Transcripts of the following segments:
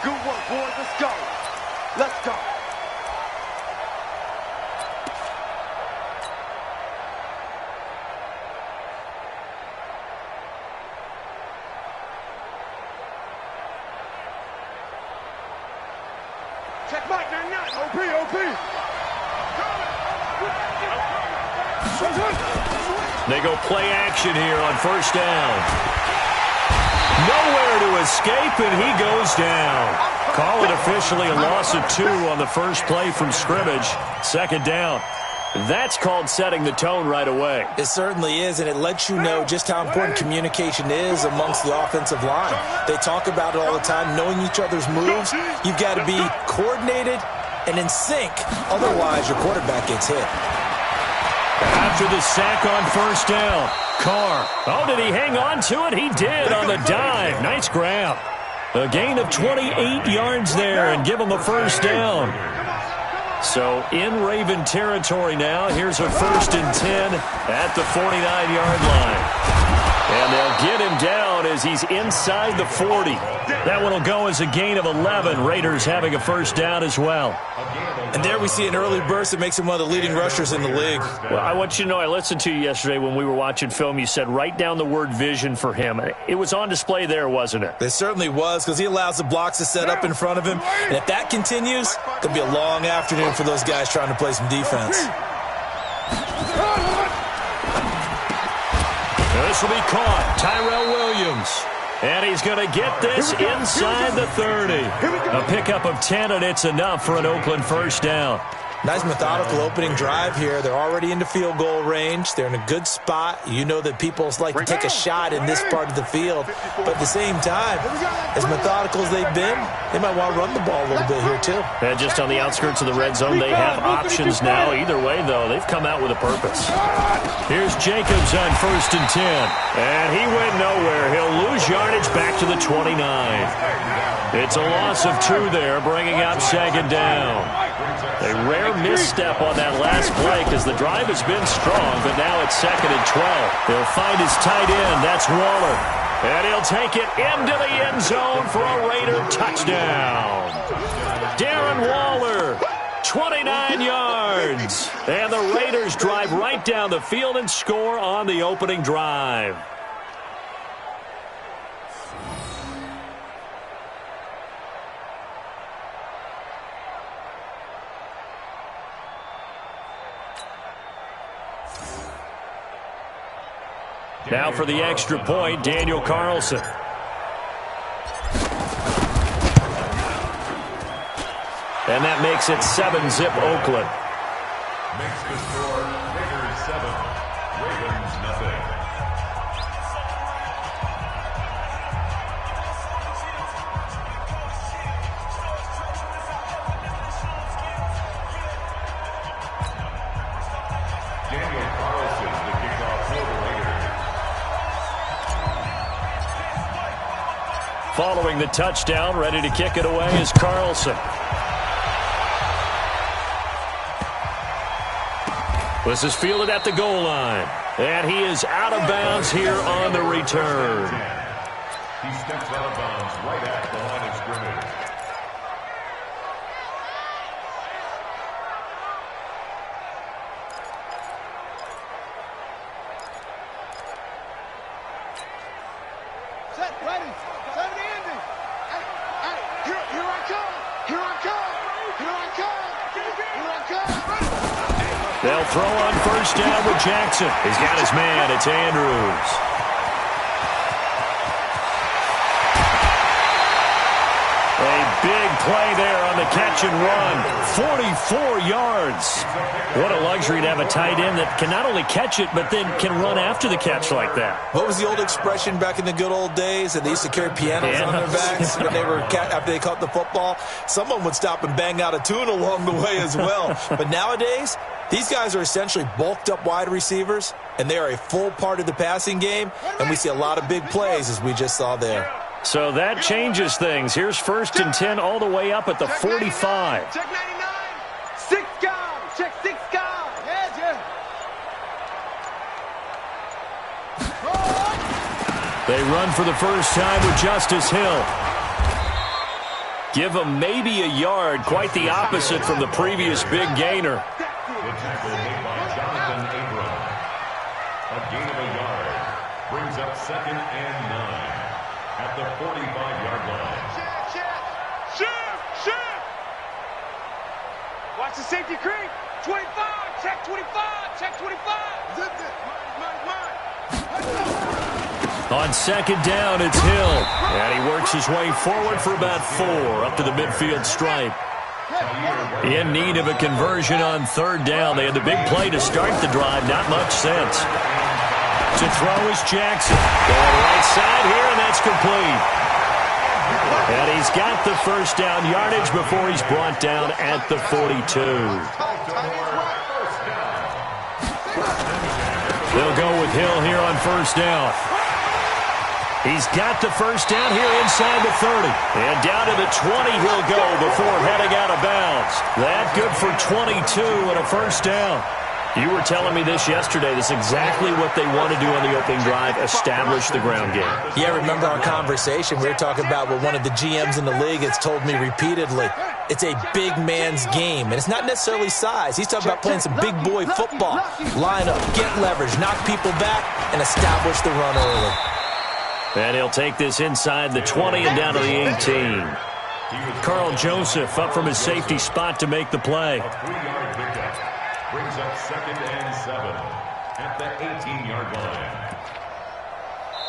Good work, boys. Let's go. Let's go. Check Mike 99. OP. They go play action here on first down. Nowhere to escape, and he goes down. Call it officially a loss of 2 on the first play from scrimmage. Second down. That's called setting the tone right away. It certainly is, and it lets you know just how important communication is amongst the offensive line. They talk about it all the time, knowing each other's moves. You've got to be coordinated and in sync. Otherwise, your quarterback gets hit. After the sack on first down, Carr. Oh, did he hang on to it? He did on the dive. Nice grab. A gain of 28 yards there and give him a first down. So in Raven territory now. Here's a 1st and 10 at the 49-yard line. And they'll get him down as he's inside the 40. That one will go as a gain of 11. Raiders having a first down as well. And there we see an early burst that makes him one of the leading rushers in the league. Well, I want you to know, I listened to you yesterday when we were watching film. You said write down the word vision for him. It was on display there, wasn't it? It certainly was, because he allows the blocks to set up in front of him. And if that continues, it could be a long afternoon for those guys trying to play some defense. This will be caught. Tyrell Williams. And he's going to get this inside the 30. A pickup of 10, and it's enough for an Oakland first down. Nice methodical opening drive here. They're already into field goal range. They're in a good spot. You know that people like to take a shot in this part of the field. But at the same time, as methodical as they've been, they might want to run the ball a little bit here too. And just on the outskirts of the red zone, they have options now. Either way, though, they've come out with a purpose. Here's Jacobs on 1st and 10. And he went nowhere. He'll lose yardage back to the 29. It's a loss of 2 there, bringing up 2nd down. A rare misstep on that last play because the drive has been strong, but now it's 2nd and 12. He'll find his tight end. That's Waller. And he'll take it into the end zone for a Raider touchdown. Darren Waller, 29 yards. And the Raiders drive right down the field and score on the opening drive. Now for the extra point, Daniel Carlson. And that makes it 7-zip Oakland. Makes the score Raiders 7, Ravens nothing. Daniel Carlson, the kickoff for the Raiders. Following the touchdown, ready to kick it away is Carlson. This is fielded at the goal line. And he is out of bounds here on the return. He steps out of bounds right at the line of scrimmage. Set, ready. 70 Andy. Here I come. Here I come. Here I come. Here I come. They'll throw on first down with Jackson. He's got his man. It's Andrews. A big play there on the catch and run. 44 yards. What a luxury to have a tight end that can not only catch it, but then can run after the catch like that. What was the old expression back in the good old days? That they used to carry pianos on their backs when they were after they caught the football. Someone would stop and bang out a tune along the way as well. But nowadays, these guys are essentially bulked up wide receivers, and they are a full part of the passing game, and we see a lot of big plays as we just saw there. So that changes things. Here's 1st and 10 all the way up at the 45. Check 99. 6 guys. Check 6 guys. Yeah. They run for the first time with Justice Hill. Give him maybe a yard, quite the opposite from the previous big gainer. The tackle made by Jonathan Abram. A gain of a yard brings up 2nd and 9 at the 45-yard line. Shoot! Watch the safety creep. 25, check 25, check 25. Zip it. Mine. On 2nd down, it's Hill. And he works his way forward for about 4 up to the midfield stripe. In need of a conversion on 3rd down. They had the big play to start the drive. Not much sense. To throw is Jackson. Going right side here, and that's complete. And he's got the first down yardage before he's brought down at the 42. They'll go with Hill here on 1st down. He's got the first down here inside the 30. And down to the 20 he'll go before heading out of bounds. That good for 22 and a first down. You were telling me this yesterday. This is exactly what they want to do on the opening drive, establish the ground game. Yeah, remember our conversation? We were talking about what one of the GMs in the league has told me repeatedly. It's a big man's game, and it's not necessarily size. He's talking about playing some big boy football. Line up, get leverage, knock people back, and establish the run early. And he'll take this inside the 20 and down to the 18. Carl Joseph up from his safety spot to make the play. A 3-yard pickup brings up 2nd and 7 at the 18-yard line.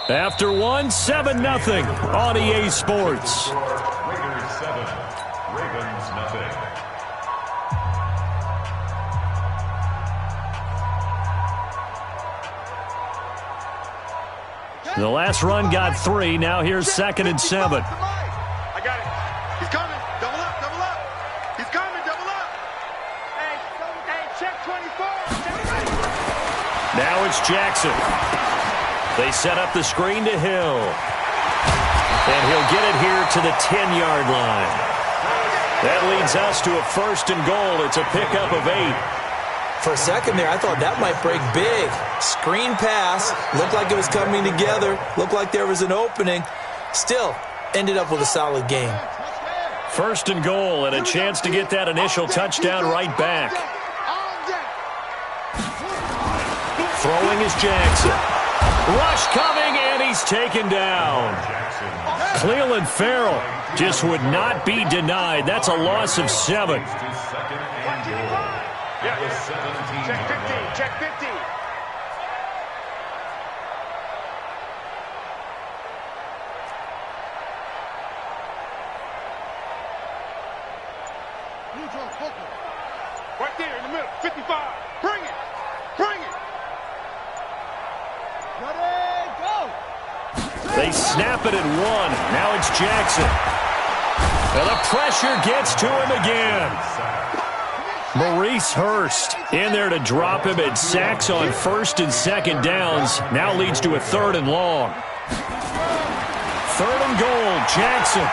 After 7-0 on EA Sports. Raiders 7, Ravens nothing. The last run got 3. Now here's 2nd and 7. I got it. He's coming. Double up. He's coming. Double up. Hey, check 24. Now it's Jackson. They set up the screen to Hill. And he'll get it here to the 10-yard line. That leads us to a 1st and goal. It's a pickup of 8. For a second there, I thought that might break big. Screen pass. Looked like it was coming together. Looked like there was an opening. Still, ended up with a solid game. 1st and goal and a chance to get that initial touchdown right back. Throwing is Jackson. Rush coming, and he's taken down. Cleveland Farrell just would not be denied. That's a loss of 7. Check 15. Check 15. Right there in the middle. 55. Bring it. Ready, go. They snap it at 1. Now it's Jackson. And the pressure gets to him again. Maurice Hurst in there to drop him at sacks on 1st and 2nd downs. Now leads to a 3rd and long. 3rd and goal, Jackson.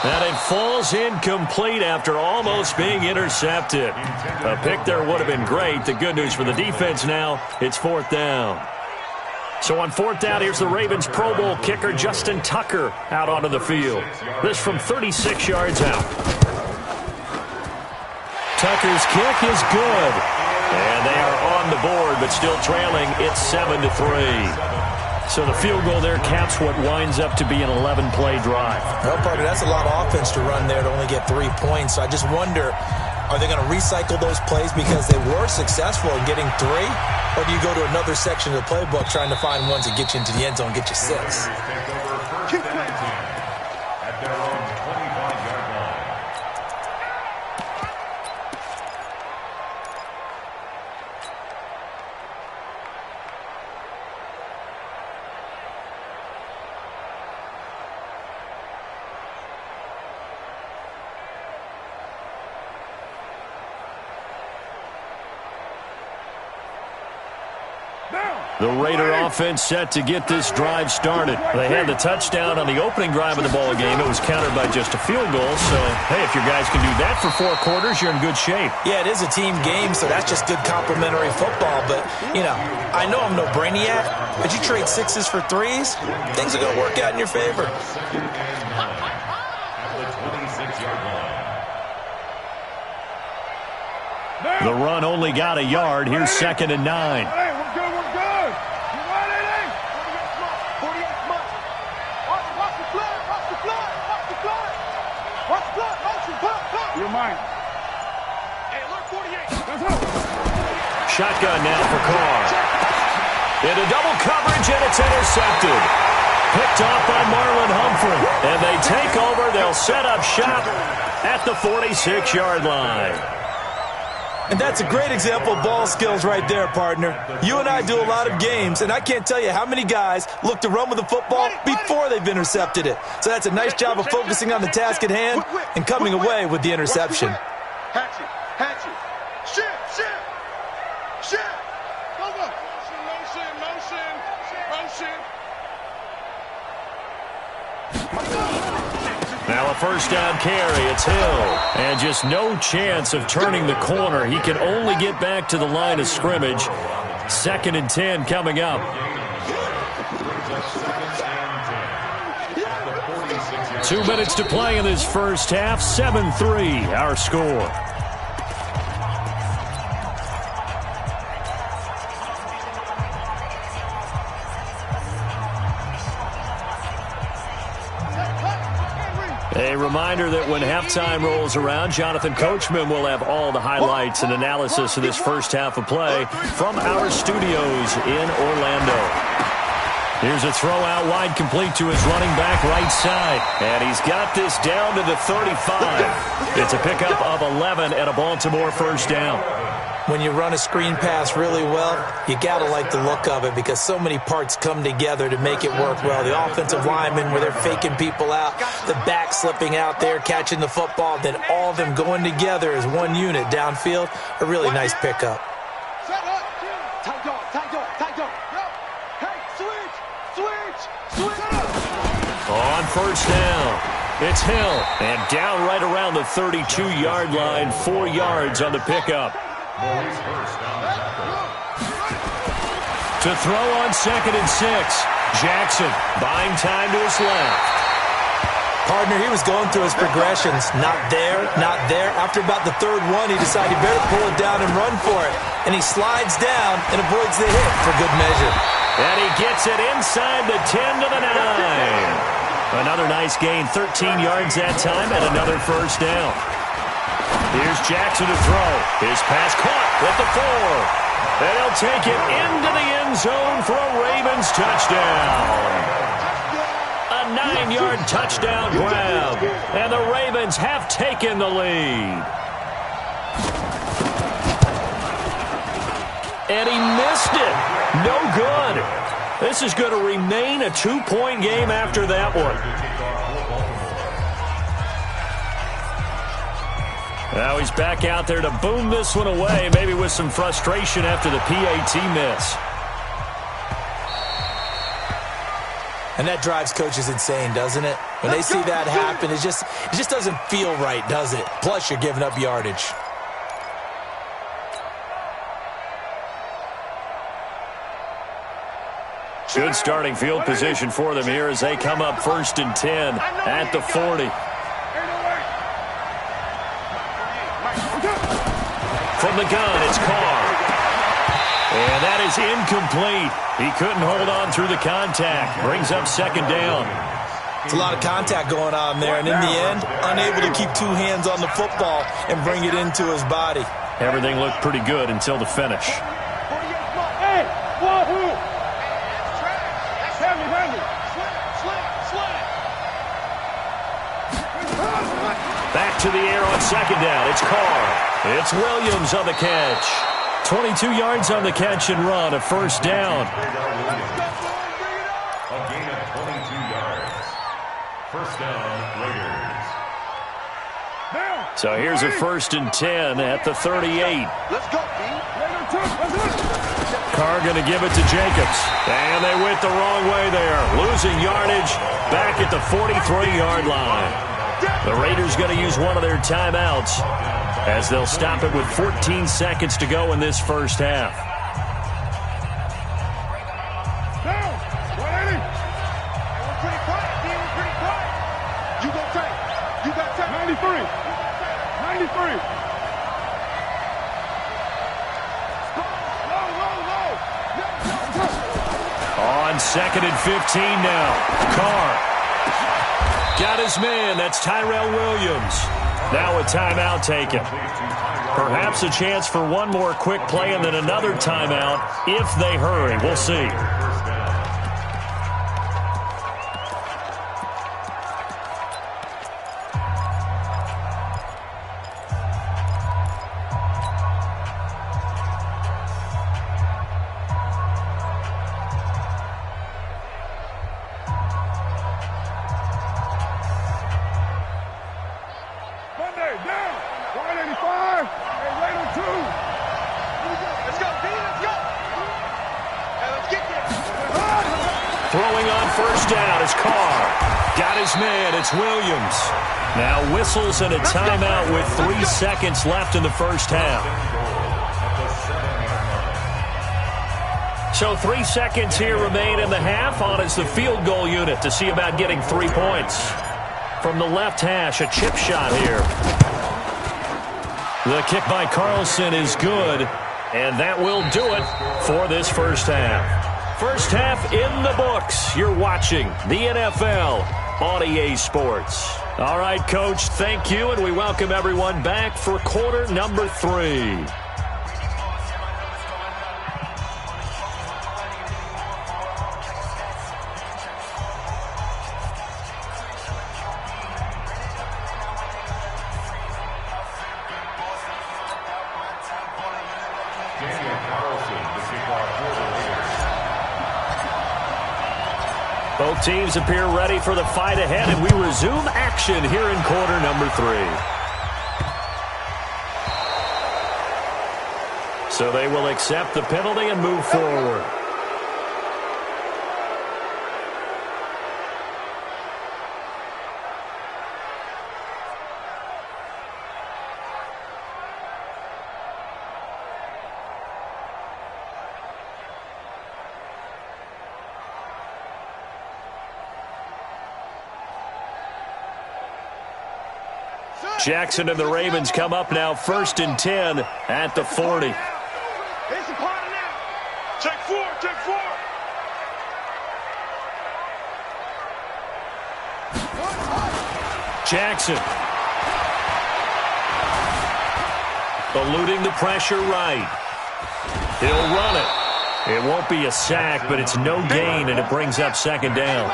And it falls incomplete after almost being intercepted. A pick there would have been great. The good news for the defense now, it's 4th down. So on 4th down, here's the Ravens Pro Bowl kicker Justin Tucker out onto the field. This from 36 yards out. Tucker's kick is good. And they are on the board, but still trailing. It's 7-3. So the field goal there caps what winds up to be an 11-play drive. Well, Parker, that's a lot of offense to run there to only get 3 points. So I just wonder, are they going to recycle those plays because they were successful in getting 3? Or do you go to another section of the playbook trying to find ones that get you into the end zone, get you 6? At their own 25-yard line. The Raider offense set to get this drive started. They had the touchdown on the opening drive of the ball game. It was countered by just a field goal. So, hey, if your guys can do that for 4 quarters, you're in good shape. Yeah, it is a team game, so that's just good complimentary football. But, you know, I know I'm no brainiac, but you trade 6s for 3s, things are going to work out in your favor. The run only got a yard. Here's 2nd and 9. Hey, we're good, we're good. You ready? 48 months. Watch the flood, watch the flood, watch the flood. Watch the flood, watch the flood. You're mine. Hey, alert 48. Let's go. Shotgun now for Carr. Into double coverage, and it's intercepted. Picked off by Marlon Humphrey. And they take over. They'll set up shop at the 46-yard line. And that's a great example of ball skills right there, partner. You and I do a lot of games, and I can't tell you how many guys look to run with the football before they've intercepted it. So that's a nice job of focusing on the task at hand and coming away with the interception. Hatchet, hatchet. Shit. Go. Motion. Now a first down carry. It's Hill. And just no chance of turning the corner. He can only get back to the line of scrimmage. 2nd and 10 coming up. 2 minutes to play in this first half. 7-3 our score. A reminder that when halftime rolls around, Jonathan Coachman will have all the highlights and analysis of this first half of play from our studios in Orlando. Here's a throw out wide, complete to his running back right side. And he's got this down to the 35. It's a pickup of 11 and a Baltimore first down. When you run a screen pass really well, you got to like the look of it because so many parts come together to make it work well. The offensive linemen, where they're faking people out, the back slipping out there, catching the football, then all of them going together as one unit downfield, a really nice pickup. Tight dog. Hey, switch. On first down, it's Hill. And down right around the 32-yard line, 4 yards on the pickup. To throw on 2nd and 6. Jackson buying time to his left. Partner, he was going through his progressions. Not there. After about the 3rd one, he decided he better pull it down and run for it. And he slides down and avoids the hit for good measure. And he gets it inside the 10 to the 9. Another nice gain, 13 yards that time, and another first down. Here's Jackson to throw. His pass caught with the 4. And he'll take it into the end zone for a Ravens touchdown. A 9-yard touchdown grab. And the Ravens have taken the lead. And he missed it. No good. This is going to remain a 2-point game after that one. Now he's back out there to boom this one away, maybe with some frustration after the PAT miss. And that drives coaches insane, doesn't it? When they see that happen, it just doesn't feel right, does it? Plus, you're giving up yardage. Good starting field position for them here as they come up 1st and 10 at the 40. From the gun, it's Carr. And that is incomplete. He couldn't hold on through the contact. Brings up 2nd down. It's a lot of contact going on there, and in the end, unable to keep 2 hands on the football and bring it into his body. Everything looked pretty good until the finish. Hey, wahoo! Back to the air on 2nd down. It's Carr. It's Williams on the catch. 22 yards on the catch and run. A first down. A gain of 22 yards. First down, Raiders. So here's a 1st and 10 at the 38. Let's go, B. Carr going to give it to Jacobs. And they went the wrong way there. Losing yardage back at the 43-yard line. The Raiders going to use one of their timeouts as they'll stop it with 14 seconds to go in this first half. Down. 180. We're pretty quiet, D. We're pretty quiet. You go tight. You got tight. 93. 93. On 2nd and 15 now. Carr got his man. That's Tyrell Williams. Now a timeout taken. Perhaps a chance for one more quick play and then another timeout if they hurry. We'll see. Throwing on first down is Carr. Got his man. It's Williams. Now whistles and a timeout with 3 seconds left in the first half. So 3 seconds here remain in the half. On is the field goal unit to see about getting 3 points. From the left hash, a chip shot here. The kick by Carlson is good, and that will do it for this first half. First half in the books. You're watching the NFL on EA Sports. All right, Coach, thank you, and we welcome everyone back for quarter number 3. Both teams appear ready for the fight ahead, and we resume action here in quarter number 3. So they will accept the penalty and move forward. Jackson and the Ravens come up now 1st and 10 at the 40. It's a part of now. Check 4, check 4. Jackson. Eluding the pressure right. He'll run it. It won't be a sack, but it's no gain, and it brings up 2nd down.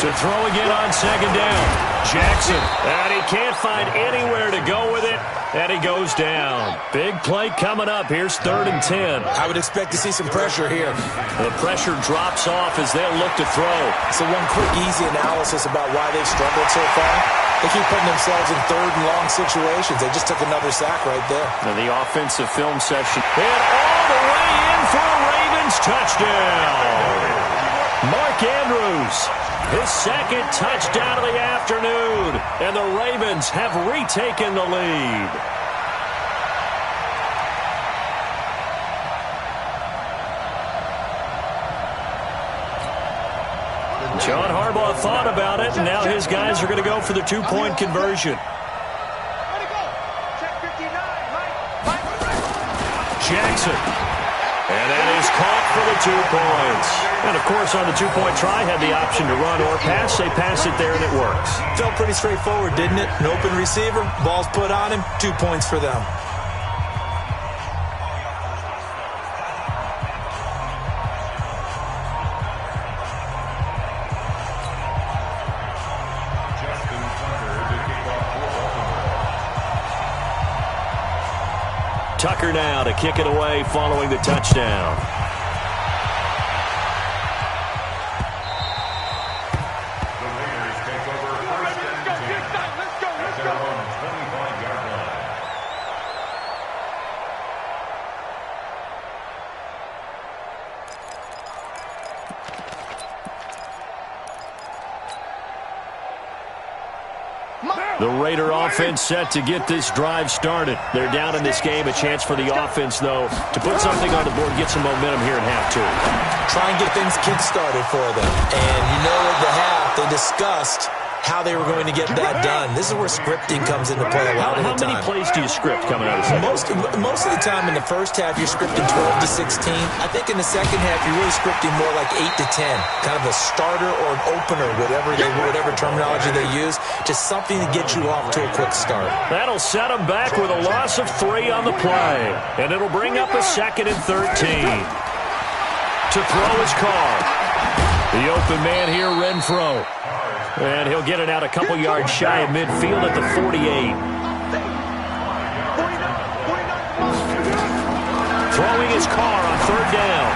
To throw again on 2nd down. Jackson. And he can't find anywhere to go with it. And he goes down. Big play coming up. Here's 3rd and 10. I would expect to see some pressure here. The pressure drops off as they'll look to throw. So one quick, easy analysis about why they've struggled so far. They keep putting themselves in 3rd and long situations. They just took another sack right there. And the offensive film session. And all the way in for a Ravens touchdown. Mark Andrews. His 2nd touchdown of the afternoon, and the Ravens have retaken the lead. John Harbaugh thought about it, and now his guys are going to go for the 2-point conversion. Jackson. And that is caught for the 2 points. And, of course, on the 2-point try, had the option to run or pass. They pass it there, and it works. Felt pretty straightforward, didn't it? An open receiver, ball's put on him, 2 points for them. Tucker now to kick it away following the touchdown. The Raiders take over 1st and 10 at their own 25-yard line. The Raider offense set to get this drive started. They're down in this game. A chance for the offense, though, to put something on the board, get some momentum here in half two. Try and get things kick-started for them. And you know at the half, they discussed how they were going to get that done. This is where scripting comes into play a lot of the time. How many plays do you script coming out of the second? Most of the time in the first half, you're scripting 12 to 16. I think in the second half, you're really scripting more like 8 to 10. Kind of a starter or an opener, whatever terminology they use. Just something to get you off to a quick start. That'll set them back with a loss of 3 on the play. And it'll bring up a 2nd and 13. To throw his car. The open man here, Renfro. And he'll get it out a couple yards shy of midfield at the 48. Throwing his car on 3rd down.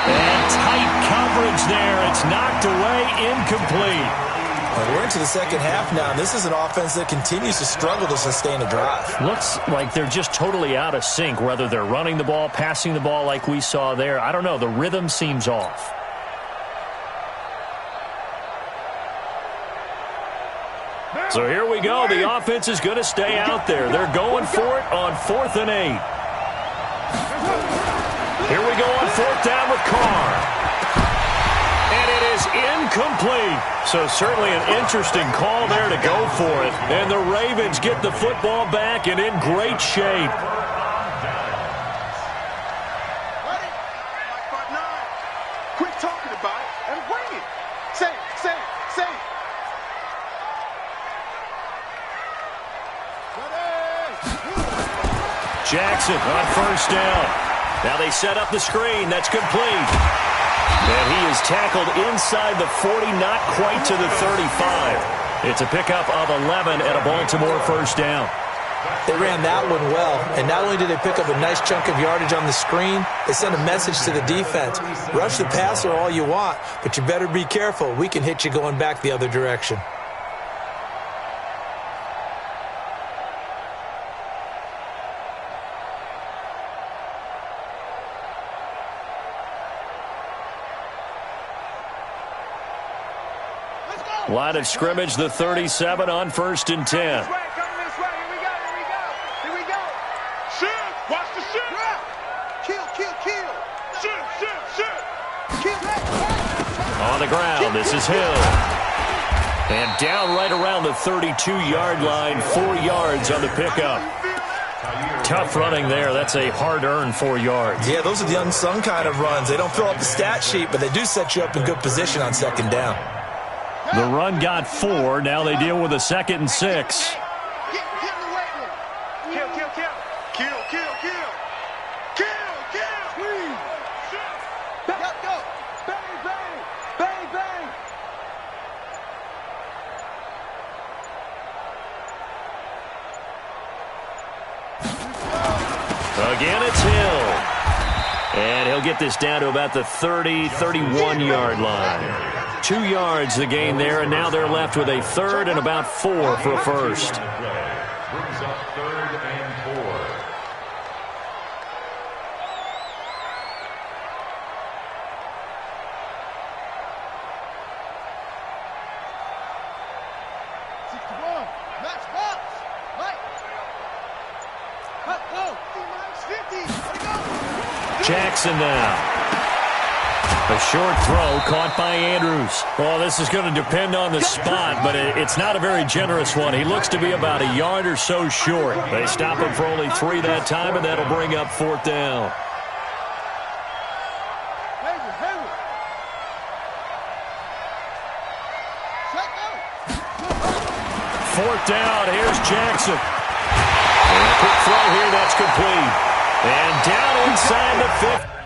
And tight coverage there. It's knocked away, incomplete. Well, we're into the second half now, and this is an offense that continues to struggle to sustain a drive. Looks like they're just totally out of sync, whether they're running the ball, passing the ball like we saw there. I don't know. The rhythm seems off. So here we go. The offense is going to stay out there. They're going for it on 4th and 8. Here we go on 4th down with Carr. And it is incomplete. So certainly an interesting call there to go for it. And the Ravens get the football back and in great shape. Quit talking about it and bring it. Say it. Jackson on 1st down. Now they set up the screen. That's complete. And he is tackled inside the 40, not quite to the 35. It's a pickup of 11 at a Baltimore 1st down. They ran that one well, and not only did they pick up a nice chunk of yardage on the screen, they sent a message to the defense. Rush the passer all you want, but you better be careful. We can hit you going back the other direction. Line of scrimmage, the 37 on 1st and 10. Here we go. Shoot. Watch the shoot. Kill. Shoot. Kill that. On the ground, this is Hill. And down right around the 32-yard line, 4 yards on the pickup. Tough running there. That's a hard-earned 4 yards. Yeah, those are the unsung kind of runs. They don't fill up the stat sheet, but they do set you up in good position on 2nd down. The run got 4. Now they deal with a 2nd and 6. Get in the weight room. Kill. Please. Go. Bang. Again, it's Hill. And he'll get this down to about the 30, 31-yard line. 2 yards the gain there, and now they're left with a 3rd and about 4 for a first. Brings up 3rd and 4. Match box. Right. Cut, go. 50. Jackson now. A short throw caught by Andrews. Well, this is going to depend on the spot, but it's not a very generous one. He looks to be about a yard or so short. They stop him for only 3 that time, and that'll bring up 4th down. Fourth down, here's Jackson. And a quick throw here, that's complete. And down inside the 50.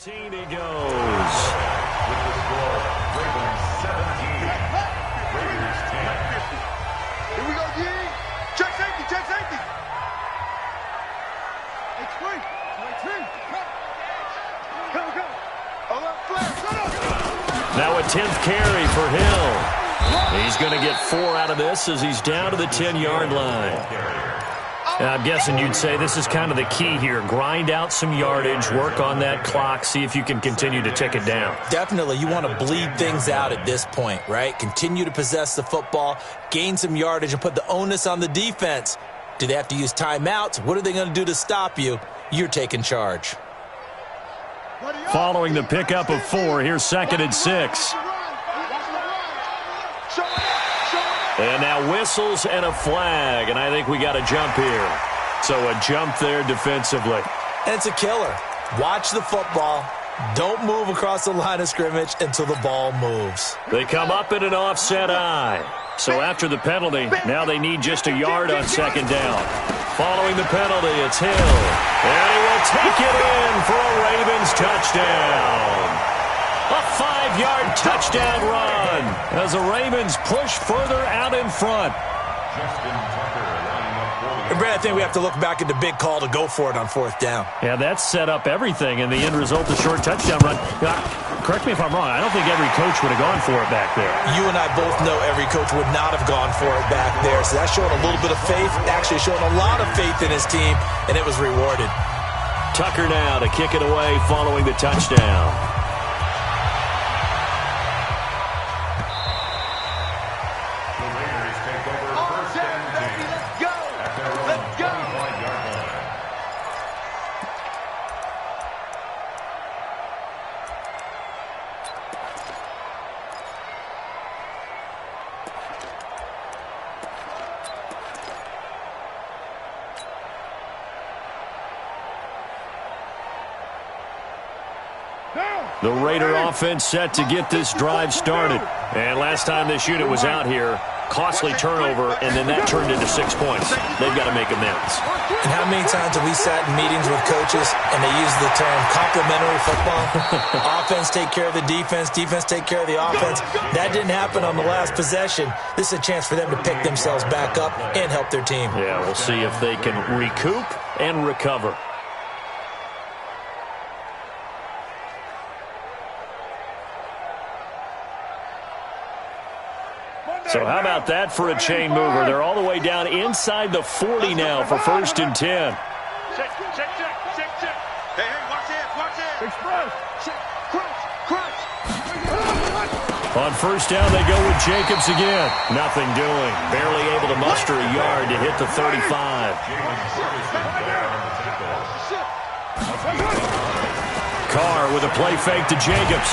He goes. With the score, Ravens 17, Raiders 10. Here we go, G. Check safety. It's free. Come. Flag. Shut up. Now a 10th carry for Hill. He's going to get 4 out of this as he's down to the 10-yard line. I'm guessing you'd say this is kind of the key here. Grind out some yardage, work on that clock, see if you can continue to tick it down. Definitely. You want to bleed things out at this point, right? Continue to possess the football, gain some yardage, and put the onus on the defense. Do they have to use timeouts? What are they going to do to stop you? You're taking charge. Following the pickup of 4, here's 2nd and 6. And now whistles and a flag, and I think we got a jump here. So a jump there defensively. And it's a killer. Watch the football. Don't move across the line of scrimmage until the ball moves. They come up in an offset eye. So after the penalty, now they need just a yard on 2nd down. Following the penalty, it's Hill. And he will take it in for a Ravens touchdown. A 5-yard touchdown run as the Ravens push further out in front. And Brad, I think we have to look back at the big call to go for it on 4th down. Yeah, that set up everything, and the end result, a short touchdown run. Correct me if I'm wrong. I don't think every coach would have gone for it back there. You and I both know every coach would not have gone for it back there. So that's showing a little bit of faith, actually showing a lot of faith in his team, and it was rewarded. Tucker now to kick it away following the touchdown. The Raider offense set to get this drive started. And last time this unit was out here, costly turnover, and then that turned into 6 points. They've got to make amends. And how many times have we sat in meetings with coaches and they use the term complementary football? Offense take care of the defense, defense take care of the offense. That didn't happen on the last possession. This is a chance for them to pick themselves back up and help their team. Yeah, we'll see if they can recoup and recover. So how about that for a chain mover? They're all the way down inside the 40 now for 1st and 10. Check. Hey, watch it. Express. Crunch. On 1st down, they go with Jacobs again. Nothing doing. Barely able to muster a yard to hit the 35. Carr with a play fake to Jacobs.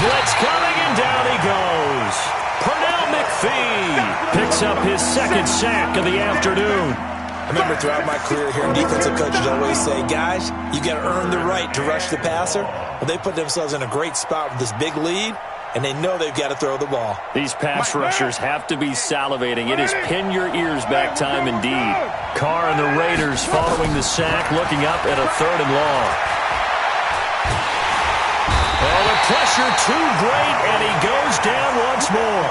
Blitz coming, and down he goes. Pernell McPhee picks up his 2nd sack of the afternoon. I remember throughout my career here, defensive coaches always say, guys, you got to earn the right to rush the passer. Well, they put themselves in a great spot with this big lead, and they know they've got to throw the ball. These pass rushers have to be salivating. It is pin your ears back time indeed. Carr and the Raiders following the sack, looking up at a 3rd and long. Oh, the pressure too great, and he goes down once more.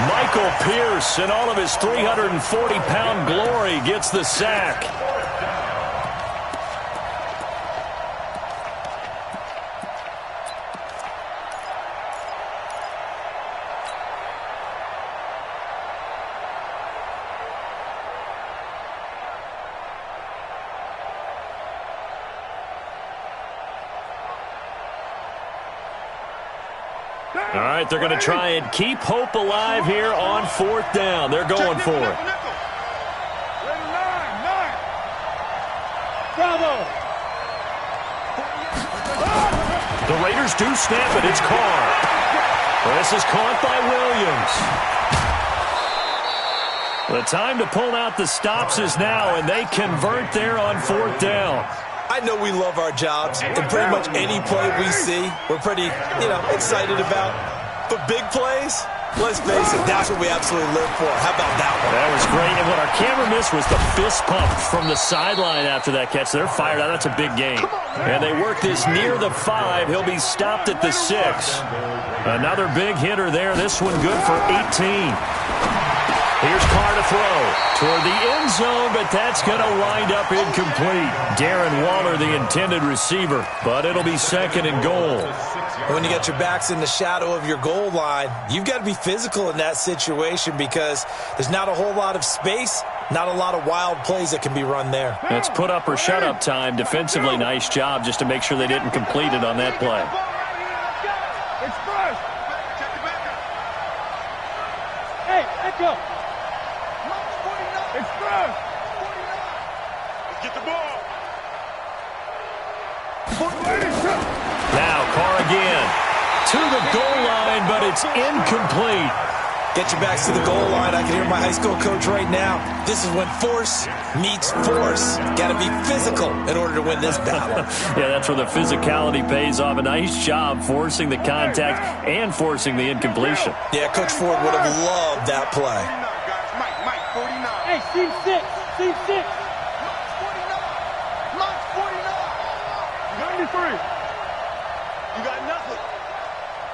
Michael Pierce, in all of his 340-pound glory, gets the sack. All right, they're going to try and keep hope alive here on 4th down. They're going for it. The Raiders do snap it. It's Carr. This is caught by Williams. The time to pull out the stops is now, and they convert there on 4th down. I know we love our jobs, and pretty much any play we see, we're pretty, excited about. But big plays, let's face it, that's what we absolutely live for. How about that one? That was great, and what our camera missed was the fist pump from the sideline after that catch. They're fired out. That's a big game. And they work this near the 5. He'll be stopped at the 6. Another big hitter there. This one good for 18. Here's Carr to throw toward the end zone, but that's going to wind up incomplete. Darren Waller, the intended receiver, but it'll be 2nd and goal. When you get your backs in the shadow of your goal line, you've got to be physical in that situation because there's not a whole lot of space, not a lot of wild plays that can be run there. That's put up or shut up time. Defensively, nice job just to make sure they didn't complete it on that play. Express. Hey, echo. Express. Let's get the ball. Now Carr again to the goal line, but it's incomplete. Get your backs to the goal line. I can hear my high school coach right now. This is when force meets force. Got to be physical in order to win this battle. Yeah, that's where the physicality pays off. A nice job forcing the contact and forcing the incompletion. Yeah, Coach Ford would have loved that play. Mike, 49. Hey, Steve 6. Steve 6. 93. You got nothing.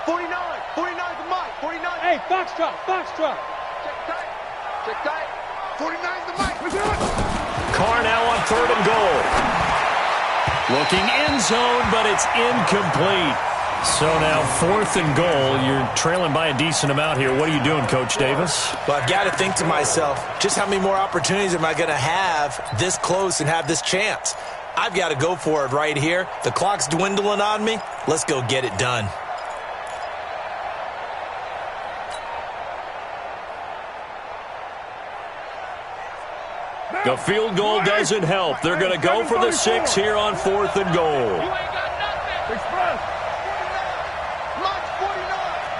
49. 49 to Mike. 49. Hey, Foxtrot. Foxtrot. Check tight. Check tight. 49 to Mike. Carr now on 3rd and goal. Looking end zone, but it's incomplete. So now 4th and goal. You're trailing by a decent amount here. What are you doing, Coach Davis? Well, I've got to think to myself, just how many more opportunities am I going to have this close and have this chance? I've got to go for it right here. The clock's dwindling on me. Let's go get it done. The field goal doesn't help. They're going to go for the 6 here on 4th and goal. Express.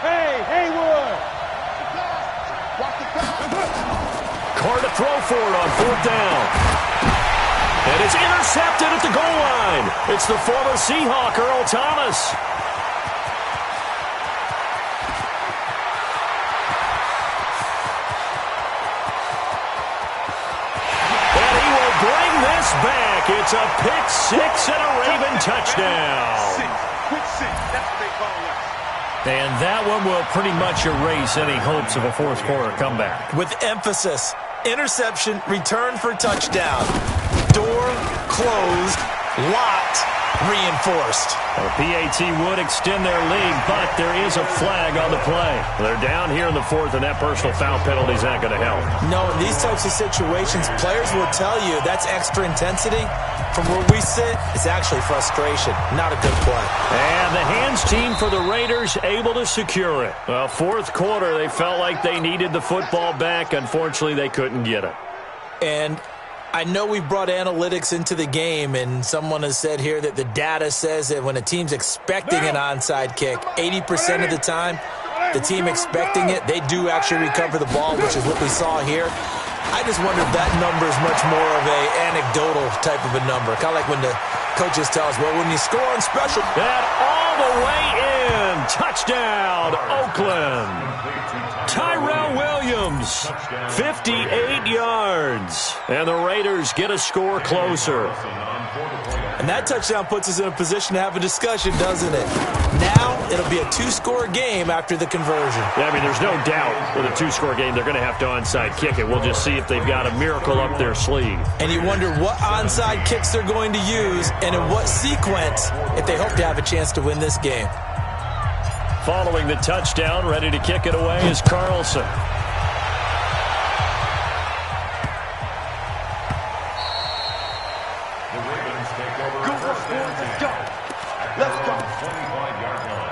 Hey, Haywood. Carr to throw for it on 4th down. And it's intercepted at the goal line. It's the former Seahawk, Earl Thomas. And he will bring this back. It's a pick 6 and a Raven touchdown. Quick 6. That's what they call us. And that one will pretty much erase any hopes of a fourth quarter comeback. With emphasis, interception, return for touchdown. Door closed, locked, reinforced. Well, PAT would extend their lead, but there is a flag on the play. They're down here in the 4th, and that personal foul penalty is not going to help. No, in these types of situations, players will tell you that's extra intensity. From where we sit, it's actually frustration, not a good play. And the hands team for the Raiders able to secure it. Well, 4th quarter, they felt like they needed the football back. Unfortunately, they couldn't get it. And I know we brought analytics into the game, and someone has said here that the data says that when a team's expecting an onside kick, 80% of the time, the team expecting it, they do actually recover the ball, which is what we saw here. I just wonder if that number is much more of a anecdotal type of a number. Kind of like when the coaches tell us, well, when you score on special. That all the way in. Touchdown, Oakland. Tyrell Williams, 58 yards. And the Raiders get a score closer. And that touchdown puts us in a position to have a discussion, doesn't it? Now it'll be a 2-score game after the conversion. Yeah, I mean, there's no doubt with a 2-score game they're going to have to onside kick it. We'll just see if they've got a miracle up their sleeve. And you wonder what onside kicks they're going to use and in what sequence if they hope to have a chance to win this game. Following the touchdown, ready to kick it away is Carlson. The Ravens take over. Let's go. Let's go. 25-yard line.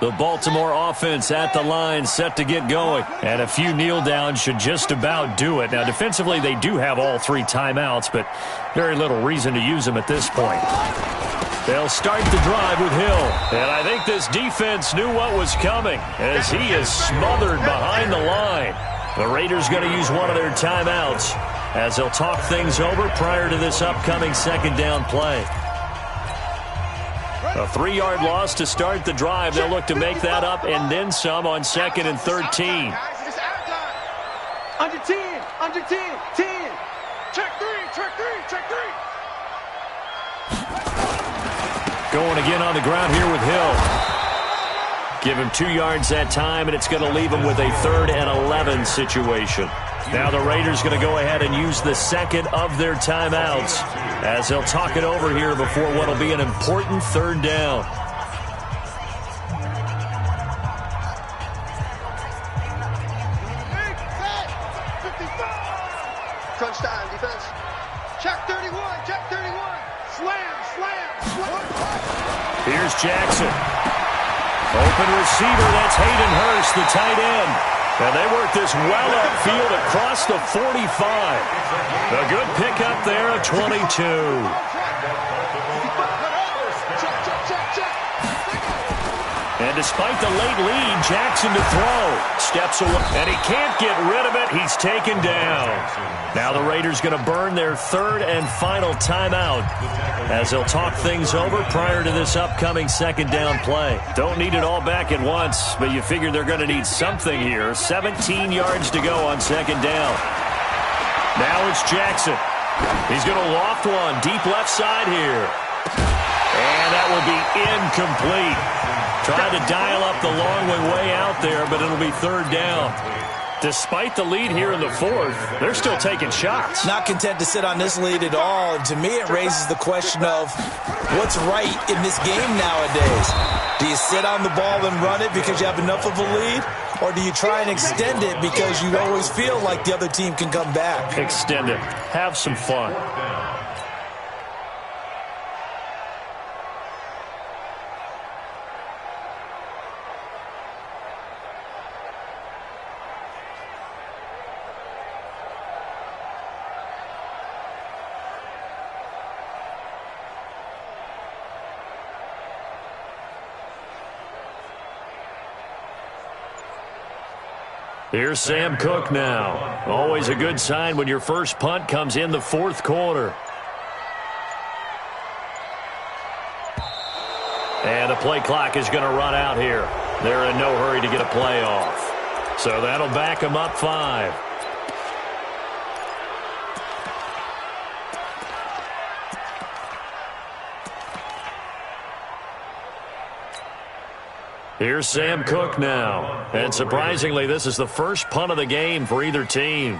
The Baltimore offense at the line, set to get going. And a few kneel downs should just about do it. Now, defensively, they do have all 3 timeouts, but very little reason to use them at this point. They'll start the drive with Hill. And I think this defense knew what was coming as he is smothered behind the line. The Raiders going to use one of their timeouts as they'll talk things over prior to this upcoming 2nd down play. A 3-yard loss to start the drive. They'll look to make that up and then some on 2nd and 13. Under 10, under 10, 10. Check 3, check 3, check 3. Going again on the ground here with Hill. Give him 2 yards that time, and it's going to leave him with a 3rd and 11 situation. Now the Raiders going to go ahead and use the second of their timeouts as they'll talk it over here before what will be an important 3rd down. Crunch time, defense. Check 31, check 31. Slam, slam, slam. Here's Jackson. Open receiver, that's Hayden Hurst, the tight end. And they work this well upfield across the 45. A good pickup there of 22. And despite the late lead, Jackson to throw. Steps away, and he can't get rid of it. He's taken down. Now the Raiders going to burn their 3rd and final timeout as they'll talk things over prior to this upcoming 2nd down play. Don't need it all back at once, but you figure they're going to need something here. 17 yards to go on 2nd down. Now it's Jackson. He's going to loft one deep left side here. And that will be incomplete. Tried to dial up the long way out there, but it'll be 3rd down. Despite the lead here in the 4th, they're still taking shots. Not content to sit on this lead at all. And to me, it raises the question of what's right in this game nowadays. Do you sit on the ball and run it because you have enough of a lead? Or do you try and extend it because you always feel like the other team can come back? Extend it. Have some fun. Here's Sam Cook now. Always a good sign when your first punt comes in the 4th quarter. And the play clock is going to run out here. They're in no hurry to get a play off. So that'll back them up 5. Here's Sam Cook now. And surprisingly, this is the first punt of the game for either team.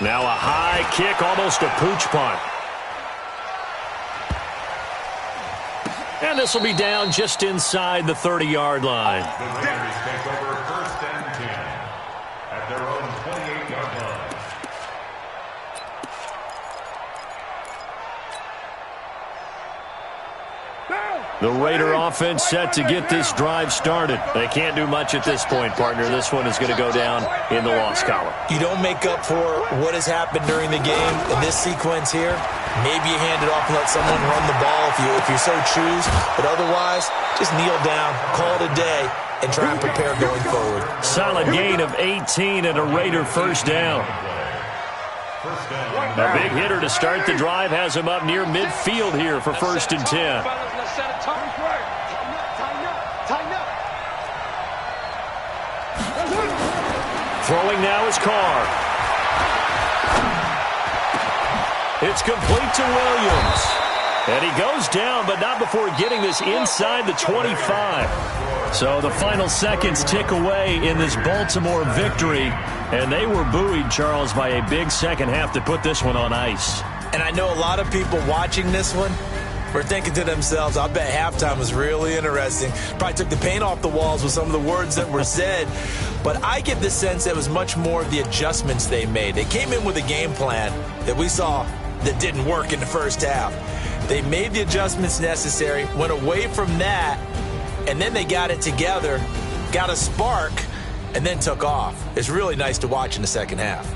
Now a high kick, almost a pooch punt. And this will be down just inside the 30-yard line. The Raiders take over 1st and 10 at their own 28-yard line. The Raider offense set to get this drive started. They can't do much at this point, partner. This one is going to go down in the loss column. You don't make up for what has happened during the game in this sequence here. Maybe you hand it off and let someone run the ball if you so choose. But otherwise, just kneel down, call it a day, and try and prepare going forward. Solid gain of 18 and a Raider 1st down. A big hitter to start the drive has him up near midfield here for 1st and 10. Throwing now is Carr. It's complete to Williams. And he goes down, but not before getting this inside the 25. So the final seconds tick away in this Baltimore victory. And they were buoyed, Charles, by a big second half to put this one on ice. And I know a lot of people watching this one were thinking to themselves, I bet halftime was really interesting. Probably took the paint off the walls with some of the words that were said. But I get the sense it was much more of the adjustments they made. They came in with a game plan that we saw that didn't work in the first half. They made the adjustments necessary, went away from that, and then they got it together, got a spark, and then took off. It's really nice to watch in the second half.